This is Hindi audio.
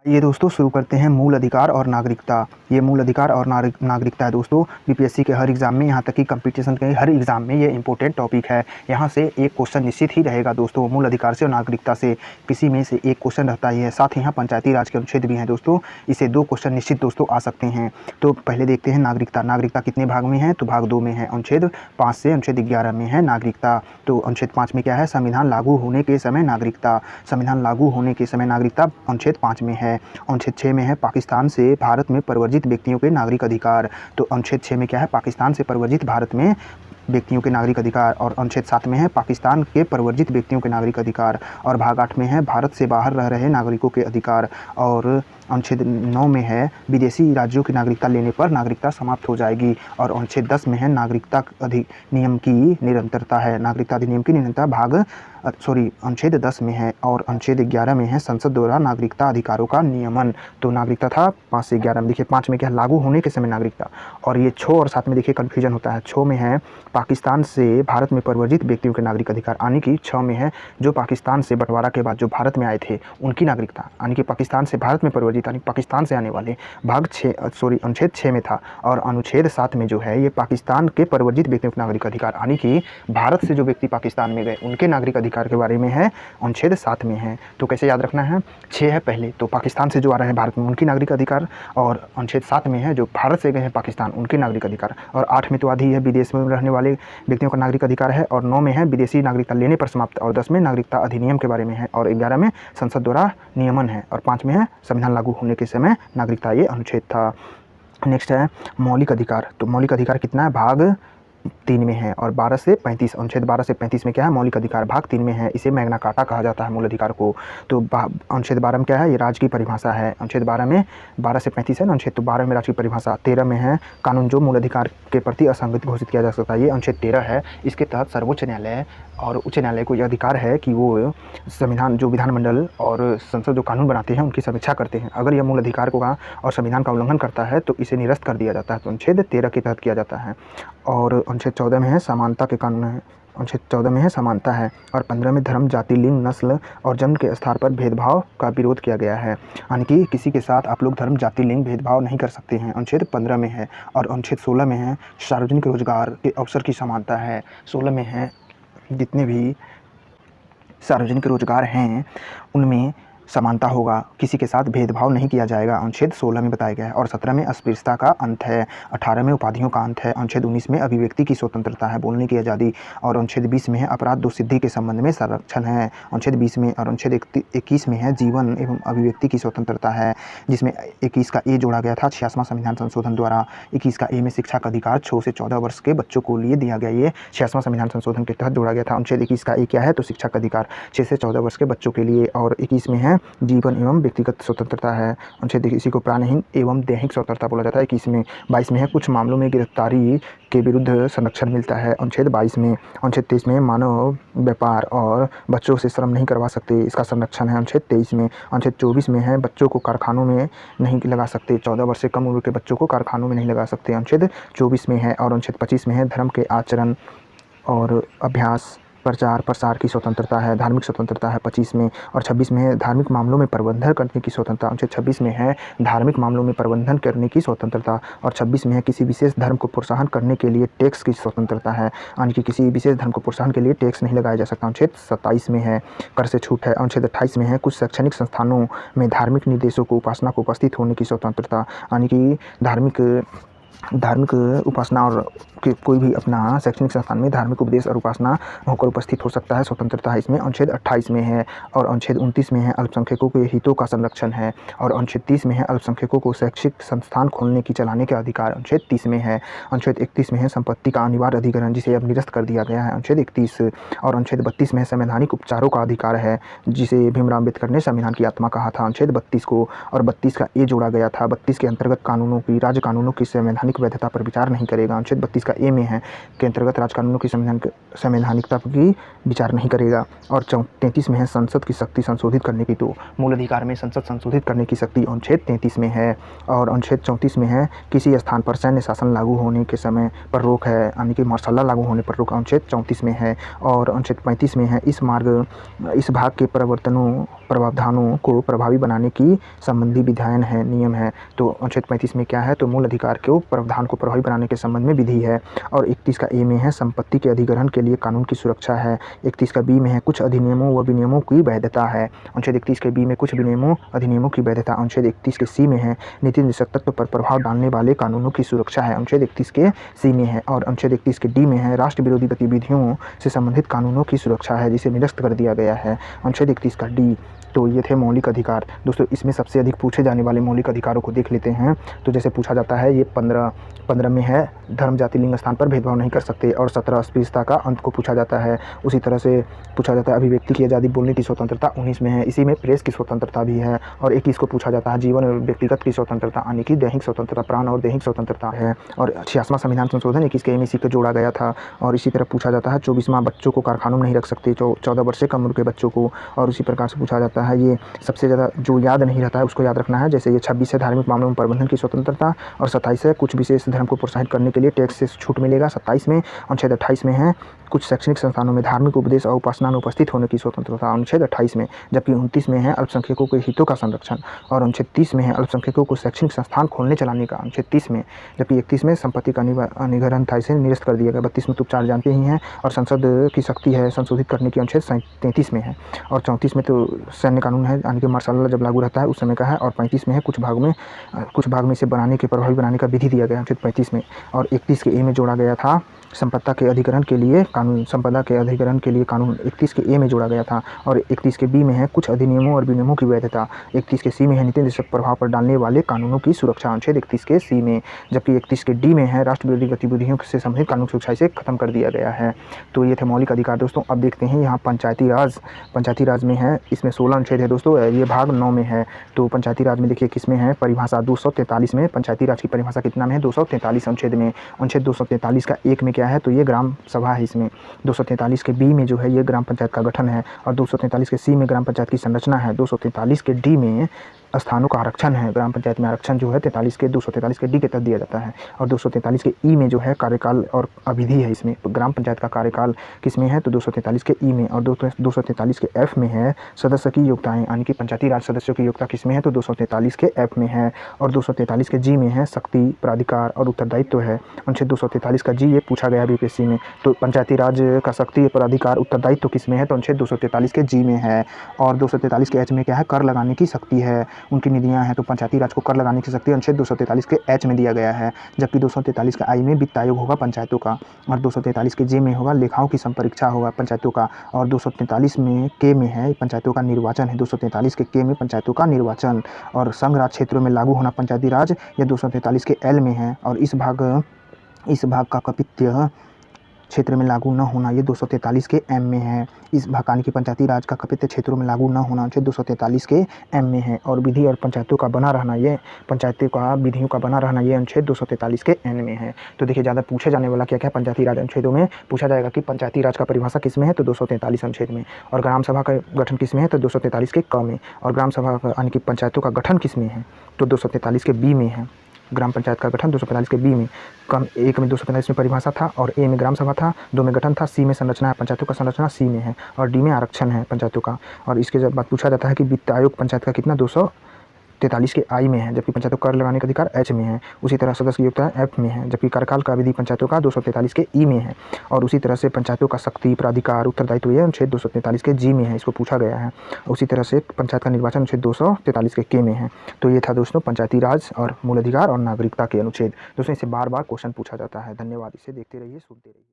ये दोस्तों शुरू करते हैं मूल अधिकार और नागरिकता। ये मूल अधिकार और नागरिकता है दोस्तों। बीपीएससी के हर एग्ज़ाम में, यहाँ तक कि कंपटीशन के हर एग्ज़ाम में ये इंपॉर्टेंट टॉपिक है। यहाँ से एक क्वेश्चन निश्चित ही रहेगा दोस्तों। मूल अधिकार से और नागरिकता से किसी में से एक क्वेश्चन रहता ही है। साथ ही यहाँ पंचायती राज के अनुच्छेद भी हैं दोस्तों, इसे 2 क्वेश्चन निश्चित दोस्तों आ सकते हैं। तो पहले देखते हैं नागरिकता। नागरिकता कितने भाग में है? तो भाग 2 में है। अनुच्छेद 5 से अनुच्छेद 11 में है नागरिकता। तो अनुच्छेद 5 में क्या है? संविधान लागू होने के समय नागरिकता। संविधान लागू होने के समय नागरिकता अनुच्छेद 5 में है। अनुच्छेद 6 में है पाकिस्तान से भारत में प्रव्रजित व्यक्तियों के नागरिक अधिकार। तो अनुच्छेद 6 में क्या है? पाकिस्तान से प्रव्रजित भारत में व्यक्तियों के नागरिक अधिकार। और अनुच्छेद 7 में है पाकिस्तान के प्रव्रजित व्यक्तियों के नागरिक अधिकार। और भाग 8 में है भारत से बाहर रह रहे नागरिकों के अधिकार। और अनुच्छेद 9 में है विदेशी राज्यों की नागरिकता लेने पर नागरिकता समाप्त हो जाएगी। और अनुच्छेद 10 में है नागरिकता अधिनियम की निरंतरता है। नागरिकता अधिनियम की निरंतरता अनुच्छेद 10 में है। और अनुच्छेद 11 में है संसद द्वारा नागरिकता अधिकारों का नियमन। तो नागरिकता था 5 से 11 में। देखिए 5 में क्या है? लागू होने के समय नागरिकता। और ये 6 और 7 में देखिए कन्फ्यूजन होता है। 6 में है पाकिस्तान से भारत में प्रव्रजित व्यक्तियों के नागरिक अधिकार, यानी कि 6 में है जो पाकिस्तान से बंटवारा के बाद जो भारत में आए थे उनकी नागरिकता, यानी कि पाकिस्तान से भारत में प्रव्रजित यानी पाकिस्तान से आने वाले। अनुच्छेद 6 में था। और अनुच्छेद 7 में जो है ये पाकिस्तान के प्रव्रजित व्यक्तियों के नागरिक अधिकार, यानी कि भारत से जो व्यक्ति पाकिस्तान में गए उनके नागरिक अधिकार के बारे में है। अनुच्छेद 7 में है। तो कैसे याद रखना है? 6 है पहले तो पाकिस्तान से जो आ रहे हैं भारत में उनकी नागरिक अधिकार। और अनुच्छेद 7 में है जो भारत से गए हैं पाकिस्तान उनके नागरिक अधिकार। और 8 में तो आधी है विदेश में रहने वाले व्यक्तियों का नागरिक अधिकार है। और 9 में है विदेशी नागरिकता लेने पर समाप्त। और 10 में नागरिकता अधिनियम के बारे में है। और 11 में संसद द्वारा नियमन है। और 5 में है संविधान लागू होने के समय नागरिकता। ये अनुच्छेद था। नेक्स्ट है मौलिक अधिकार। तो मौलिक अधिकार कितना है? भाग 3 में है। और 12 से 35 अनुच्छेद 12 से 35 में क्या है? मौलिक अधिकार भाग 3 में है। इसे मैग्ना कार्टा कहा जाता है मूल अधिकार को। तो अनुच्छेद 12 में क्या है? ये राज्य की परिभाषा है। अनुच्छेद 12 में 12 से 35 है ना अनुच्छेद, तो 12 में राज्य की परिभाषा। 13 में है कानून जो मूल अधिकार के प्रति असंगत घोषित किया जा सकता है। ये अनुच्छेद 13 है। इसके तहत सर्वोच्च न्यायालय और उच्च न्यायालय को यह अधिकार है कि वो संविधान जो विधानमंडल और संसद जो कानून बनाते हैं उनकी समीक्षा करते हैं। अगर यह मूल अधिकार को और संविधान का उल्लंघन करता है तो इसे निरस्त कर दिया जाता है। तो अनुच्छेद 13 के तहत किया जाता है। और अनुच्छेद 14 में है समानता के कानून है। अनुच्छेद 14 में है समानता है। और 15 में धर्म, जाति, लिंग, नस्ल और जन्म के आधार पर भेदभाव का विरोध किया गया है, यानी कि किसी के साथ आप लोग धर्म, जाति, लिंग भेदभाव नहीं कर सकते हैं। अनुच्छेद 15 में है। और अनुच्छेद 16 में है सार्वजनिक रोजगार के अवसर की समानता है। 16 में है जितने भी सार्वजनिक रोजगार हैं उनमें समानता होगा, किसी के साथ भेदभाव नहीं किया जाएगा। अनुच्छेद 16 में बताया गया है। और 17 में अस्पृश्यता का अंत है। 18 में उपाधियों का अंत है। अनुच्छेद 19 में अभिव्यक्ति की स्वतंत्रता है, बोलने की आज़ादी। और अनुच्छेद 20 में है अपराध दोषसिद्धि के संबंध में संरक्षण है। अनुच्छेद 20 में और अनुच्छेद 21 में है जीवन एवं अभिव्यक्ति की स्वतंत्रता है, जिसमें 21 का ए जोड़ा गया था 66वां संविधान संशोधन द्वारा। 21 का ए में शिक्षा का अधिकार 6 से 14 वर्ष के बच्चों को लिए दिया गया, ये 66वां संविधान संशोधन के तहत जोड़ा गया था। अनुच्छेद 21 का ए क्या है? तो शिक्षा का अधिकार 6 से 14 वर्ष के बच्चों के लिए। और 21 में है जीवन एवं व्यक्तिगत स्वतंत्रता है। अनुच्छेद इसी को प्राणहीन एवं दैहिक स्वतंत्रता बोला जाता है। 21 में 22 में है कुछ मामलों में गिरफ्तारी के विरुद्ध संरक्षण मिलता है। अनुच्छेद 22 में। अनुच्छेद 23 में मानव व्यापार और बच्चों से श्रम नहीं करवा सकते, इसका संरक्षण है। अनुच्छेद 23 में। अनुच्छेद 24 में है बच्चों को कारखानों में नहीं लगा सकते, 14 वर्ष से कम उम्र के बच्चों को कारखानों में नहीं लगा सकते। अनुच्छेद 24 में है। और अनुच्छेद 25 में है धर्म के आचरण और अभ्यास, प्रचार प्रसार की स्वतंत्रता है, धार्मिक स्वतंत्रता है 25 में। और 26 में है धार्मिक मामलों में प्रबंधन करने की स्वतंत्रता। अनुच्छेद 26 में है धार्मिक मामलों में प्रबंधन करने की स्वतंत्रता। और 26 में है किसी विशेष धर्म को प्रोत्साहन करने के लिए टैक्स की स्वतंत्रता है, यानी कि किसी विशेष धर्म को प्रोत्साहन के लिए टैक्स नहीं लगाया जा सकता। अनुच्छेद 27 में है कर से छूट है। अनुच्छेद 28 में है कुछ शैक्षणिक संस्थानों में धार्मिक निर्देशों को उपासना को उपस्थित होने की स्वतंत्रता, यानी कि धार्मिक उपासना और कोई भी अपना शैक्षणिक संस्थान में धार्मिक उपदेश और उपासना होकर उपस्थित हो सकता है, स्वतंत्रता है इसमें। अनुच्छेद 28 में है। और अनुच्छेद 29 में है अल्पसंख्यकों के हितों का संरक्षण है। और अनुच्छेद 30 में है अल्पसंख्यकों को शैक्षिक संस्थान खोलने की चलाने के अधिकार। अनुच्छेद 30 में है। अनुच्छेद 31 में है संपत्ति का अनिवार्य अधिग्रहण, जिसे अब निरस्त कर दिया गया है। अनुच्छेद 31। और अनुच्छेद 32 में संवैधानिक उपचारों का अधिकार है, जिसे भीमराव अम्बेडकर ने संविधान की आत्मा कहा था। अनुच्छेद 32 को और 32 का ए जोड़ा गया था। 32 के अंतर्गत कानूनों की राज्य कानूनों की संवैधानिक संवैधानिक वैधता पर विचार नहीं करेगा। अनुच्छेद 32 का ए में है के अंतर्गत राजकानूनों की संवैधानिकता की विचार नहीं करेगा। और 33 में है संसद की शक्ति संशोधित करने की, तो मूल अधिकार में संसद संशोधित करने की शक्ति अनुच्छेद 33 में है। और अनुच्छेद 34 में है किसी स्थान पर सैन्य शासन लागू होने के समय पर रोक है, यानी कि मार्शल लॉ लागू होने पर रोक अनुच्छेद 34 में है। और अनुच्छेद 35 में है इस भाग के प्रावधानों को प्रभावी बनाने की संबंधी विधायन है, नियम है। तो अनुच्छेद 35 में क्या है, तो मूल अधिकार के प्रावधान को प्रभावी बनाने के संबंध में विधि है। और 31 का ए में है संपत्ति के अधिग्रहण के लिए कानून की सुरक्षा है। 31 का बी में है कुछ अधिनियमों व विनियमों की वैधता है। अनुच्छेद 31 के बी में कुछ अधिनियमों की वैधता। अनुच्छेद 31 के सी में है नीति निर्देशक तत्व पर प्रभाव डालने वाले कानूनों की सुरक्षा है, अनुच्छेद 31 के सी में है। और अनुच्छेद 31 के डी में है राष्ट्र विरोधी गतिविधियों से संबंधित कानूनों की सुरक्षा है, जिसे निरस्त कर दिया गया है, अनुच्छेद 31 का डी। तो ये थे मौलिक अधिकार। दोस्तों इसमें सबसे अधिक पूछे जाने वाले मौलिक अधिकारों को देख लेते हैं। तो जैसे पूछा जाता है ये 15 में है धर्म जाति लिंग स्थान पर भेदभाव नहीं कर सकते। और 17 अस्पृश्यता का अंत को पूछा जाता है। उसी तरह से पूछा जाता है अभिव्यक्ति की आज़ादी बोलने की स्वतंत्रता 19 में है, इसी में प्रेस की स्वतंत्रता भी है। और 21 को पूछा जाता है जीवन और व्यक्तिगत की स्वतंत्रता, यानी कि दैहिक स्वतंत्रता, प्राण और दैहिक स्वतंत्रता है। और 86वां संविधान संशोधन 21 के MEC को जोड़ा गया था। और इसी तरह पूछा जाता है 24वां बच्चों को कारखानों में नहीं रख सकते, 14 वर्ष से कम उम्र के बच्चों को। और उसी प्रकार से पूछा जाता है ये सबसे ज़्यादा जो याद नहीं रहता है उसको याद रखना है। जैसे ये 26 है धार्मिक मामलों में प्रबंधन की स्वतंत्रता। और 27 है कुछ विशेष धर्म को प्रोत्साहित करने के लिए टैक्स से छूट मिलेगा 27 में। अनुच्छेद 28 में है कुछ शैक्षणिक संस्थानों में धार्मिक उपदेश और उपासना में उपस्थित होने की स्वतंत्रता, अनुच्छेद 28 में। जबकि 29 में है अल्पसंख्यकों के हितों का संरक्षण। और अनुच्छेद 30 में है अल्पसंख्यकों को शैक्षणिक संस्थान खोलने चलाने का, अनुच्छेद 30 में। जबकि 31 में संपत्ति का निगरण था, इसे निरस्त कर दिया गया। 32 में तो उपचार जानते ही हैं। और संसद की शक्ति है संशोधित करने की, अनुच्छेद 33 में है। और 34 में तो सैन्य कानून है, यानी कि मार्शल लॉ जब लागू रहता है उस समय का है। और 35 में है कुछ भाग में इसे प्रभावी बनाने का विधि दिया गया, अनुच्छेद 35 में। और 31 के ए में जोड़ा गया था संपदा के अधिग्रहण के लिए कानून 31 के ए में जोड़ा गया था। और 31 के बी में है कुछ अधिनियमों और विनियमों की वैधता। 31 के सी में है नीति निर्देशक प्रभाव पर डालने वाले कानूनों की सुरक्षा, अनुच्छेद 31 के सी में। जबकि 31 के डी में है राष्ट्र विरोधी गतिविधियों से संबंधित कानून सुरक्षा से खत्म कर दिया गया है। तो ये थे मौलिक अधिकार दोस्तों। अब देखते हैं यहाँ पंचायती राज में है, इसमें 16 अनुच्छेद है दोस्तों, ये भाग 9 में है। तो पंचायती राज में देखिए किसमें है परिभाषा 243 में। पंचायती राज की परिभाषा कितना में है 243 अनुच्छेद में। अनुच्छेद 243 का एक में क्या है, तो ये ग्राम सभा है। इसमें 243 के बी में जो है ये ग्राम पंचायत का गठन है। और 243 के सी में ग्राम पंचायत की संरचना है। 243 के डी में स्थानों का आरक्षण है, ग्राम पंचायत में आरक्षण जो है 243 के डी के तहत दिया जाता है। और 243 के ई में जो है कार्यकाल और अवधि है, इसमें ग्राम पंचायत का कार्यकाल किस में है, तो 243 के ई में। और 243 के एफ में है सदस्य की योग्यताएं, यानी कि पंचायती राज सदस्यों की योग्यता किस में है, तो 243 के एफ में है। और 243 के जी में है शक्ति, प्राधिकार और उत्तरदायित्व है। अनुच्छेद 243 का जी ये पूछा गया बीपीएससी में। तो पंचायती राज का शक्ति, प्राधिकार, उत्तरदायित्व किस में है, तो अनुच्छेद 243 के जी में है। और 243 के एच में क्या है, कर लगाने की शक्ति है, उनकी निधियां हैं। तो पंचायती राज को कर लगाने की शक्ति अनुच्छेद 243 के एच में दिया गया है। जबकि 243 का आई में वित्त आयोग होगा पंचायतों का। और 243 के जे में होगा लेखाओं की संपरीक्षा होगा पंचायतों का। और 243 में के में है पंचायतों का निर्वाचन है, 243 के में पंचायतों का निर्वाचन। और संघ राज क्षेत्रों में लागू होना पंचायती राज यह 243 के एल में है। और इस भाग का कपित्य क्षेत्र में लागू न होना ये 243 के एम में है। इस भाग की पंचायती राज का कपित्य क्षेत्रों में लागू न होना जो 243 के एम में है। और विधि और पंचायतों का बना रहना ये विधियों का बना रहना ये अनुच्छेद 243 के एन में है। तो देखिए ज़्यादा पूछे जाने वाला क्या क्या पंचायती राज अनुच्छेदों में पूछा जाएगा कि पंचायती राज का परिभाषा किस में है, तो 243 अनुच्छेद में। और ग्राम सभा का गठन किस में है, तो 243 के क में। और ग्राम सभा यानी कि पंचायतों का गठन किस में है, तो 243 के बी में है। ग्राम पंचायत का गठन 245 के बी में। एक में 245 में परिभाषा था और ए में ग्राम सभा था, 2 में गठन था, सी में संरचना है, पंचायतों का संरचना सी में है। और डी में आरक्षण है पंचायतों का। और इसके जब बात पूछा जाता है कि वित्त आयोग पंचायत का कितना 243 के आई में है, जबकि पंचायतों को कर लगाने का अधिकार एच में है। उसी तरह सदस्य की योग्यता एफ में है, जबकि कार्यकाल का विधि पंचायतों का 243 के ई में है। और उसी तरह से पंचायतों का शक्ति, प्राधिकार, उत्तरदायित्व ये अनुच्छेद 243 के जी में है, इसको पूछा गया है। उसी तरह से पंचायत का निर्वाचन अनुच्छेद 243 के में है। तो ये था दोस्तों पंचायती राज और मूल अधिकार और नागरिकता के अनुच्छेद। दोस्तों इसे बार बार क्वेश्चन पूछा जाता है। धन्यवाद, इसे देखते रहिए, सुनते रहिए।